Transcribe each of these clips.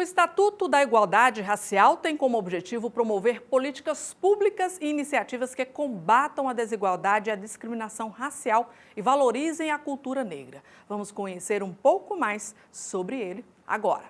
Estatuto da Igualdade Racial tem como objetivo promover políticas públicas e iniciativas que combatam a desigualdade e a discriminação racial e valorizem a cultura negra. Vamos conhecer um pouco mais sobre ele agora.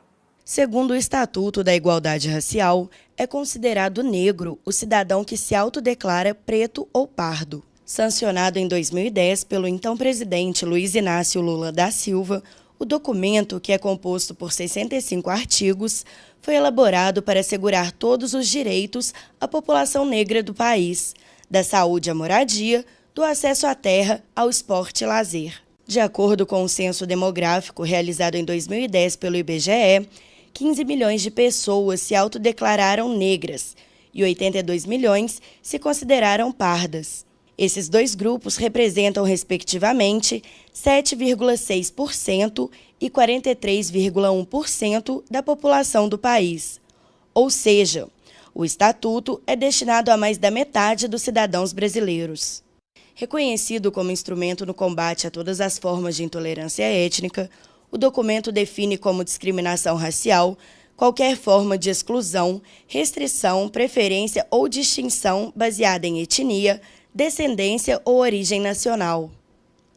Segundo o Estatuto da Igualdade Racial, é considerado negro o cidadão que se autodeclara preto ou pardo. Sancionado em 2010 pelo então presidente Luiz Inácio Lula da Silva, o documento, que é composto por 65 artigos, foi elaborado para assegurar todos os direitos à população negra do país, da saúde à moradia, do acesso à terra, ao esporte e lazer. De acordo com o censo demográfico realizado em 2010 pelo IBGE, 15 milhões de pessoas se autodeclararam negras e 82 milhões se consideraram pardas. Esses dois grupos representam, respectivamente, 7,6% e 43,1% da população do país. Ou seja, o Estatuto é destinado a mais da metade dos cidadãos brasileiros. Reconhecido como instrumento no combate a todas as formas de intolerância étnica, o documento define como discriminação racial qualquer forma de exclusão, restrição, preferência ou distinção baseada em etnia, descendência ou origem nacional.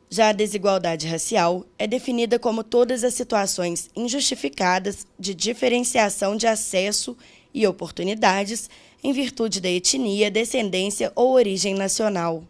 Já a desigualdade racial é definida como todas as situações injustificadas de diferenciação de acesso e oportunidades em virtude da etnia, descendência ou origem nacional.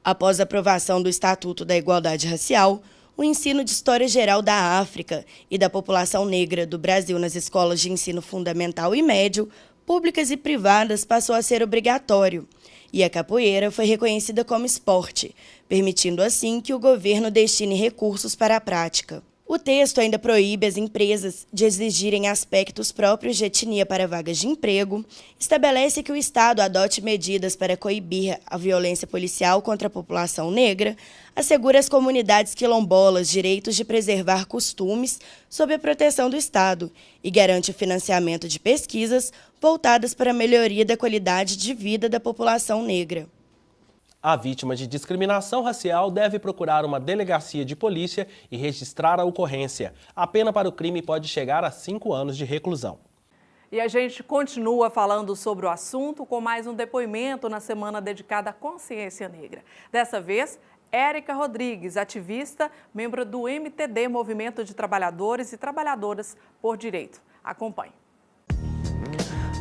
Após a aprovação do Estatuto da Igualdade Racial, o ensino de História Geral da África e da população negra do Brasil nas escolas de ensino fundamental e médio, públicas e privadas, passou a ser obrigatório, e a capoeira foi reconhecida como esporte, permitindo assim que o governo destine recursos para a prática. O texto ainda proíbe as empresas de exigirem aspectos próprios de etnia para vagas de emprego, estabelece que o Estado adote medidas para coibir a violência policial contra a população negra, assegura às comunidades quilombolas direitos de preservar costumes sob a proteção do Estado e garante o financiamento de pesquisas voltadas para a melhoria da qualidade de vida da população negra. A vítima de discriminação racial deve procurar uma delegacia de polícia e registrar a ocorrência. A pena para o crime pode chegar a 5 anos de reclusão. E a gente continua falando sobre o assunto com mais um depoimento na semana dedicada à consciência negra. Dessa vez, Érica Rodrigues, ativista, membro do MTD, Movimento de Trabalhadores e Trabalhadoras por Direito. Acompanhe.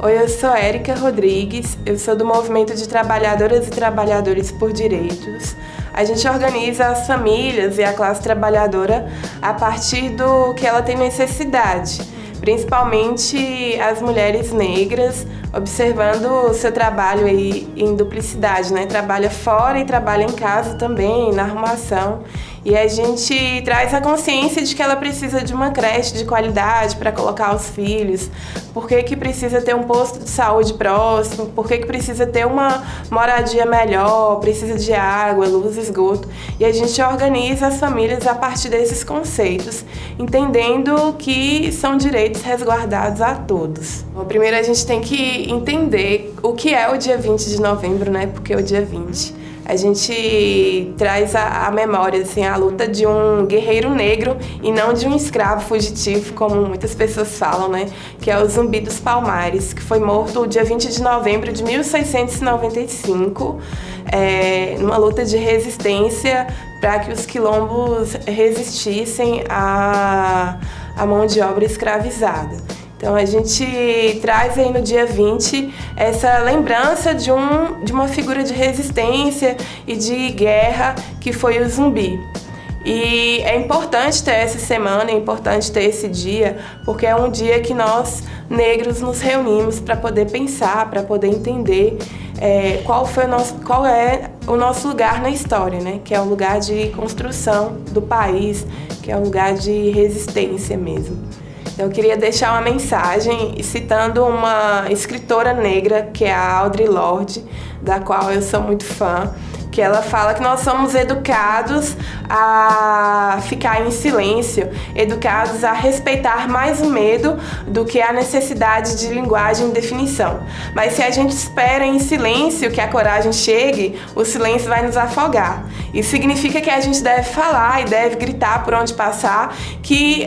Oi, eu sou Érica Rodrigues, eu sou do Movimento de Trabalhadoras e Trabalhadores por Direitos. A gente organiza as famílias e a classe trabalhadora a partir do que ela tem necessidade, principalmente as mulheres negras, observando o seu trabalho aí em duplicidade, né? Trabalha fora e trabalha em casa também, na arrumação. E a gente traz a consciência de que ela precisa de uma creche de qualidade para colocar os filhos, por que precisa ter um posto de saúde próximo, por que precisa ter uma moradia melhor, precisa de água, luz, esgoto. E a gente organiza as famílias a partir desses conceitos, entendendo que são direitos resguardados a todos. Bom, primeiro a gente tem que entender o que é o dia 20 de novembro, né? Porque é o dia 20. A gente traz a memória, assim, a luta de um guerreiro negro e não de um escravo fugitivo, como muitas pessoas falam, né? Que é o Zumbi dos Palmares, que foi morto no dia 20 de novembro de 1695, numa luta de resistência para que os quilombos resistissem à mão de obra escravizada. Então a gente traz aí no dia 20 essa lembrança de uma figura de resistência e de guerra que foi o zumbi. E é importante ter essa semana, é importante ter esse dia, porque é um dia que nós, negros, nos reunimos para poder pensar, para poder entender qual é o nosso lugar na história, né? Que é um lugar de construção do país, que é um lugar de resistência mesmo. Eu queria deixar uma mensagem citando uma escritora negra, que é a Audre Lorde, da qual eu sou muito fã, que ela fala que nós somos educados a ficar em silêncio, educados a respeitar mais o medo do que a necessidade de linguagem e definição. Mas se a gente espera em silêncio que a coragem chegue, o silêncio vai nos afogar. Isso significa que a gente deve falar e deve gritar por onde passar que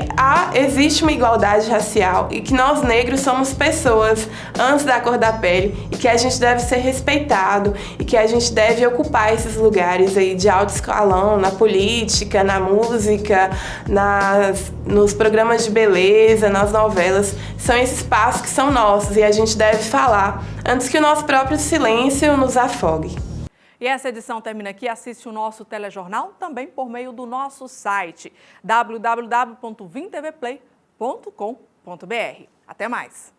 existe uma igualdade racial e que nós negros somos pessoas antes da cor da pele e que a gente deve ser respeitado e que a gente deve ocupar esses lugares aí de alto escalão, na política, na música, nos programas de beleza, nas novelas. São esses espaços que são nossos e a gente deve falar antes que o nosso próprio silêncio nos afogue. E essa edição termina aqui. Assiste o nosso telejornal também por meio do nosso site www.vimtvplay.com.br. Até mais!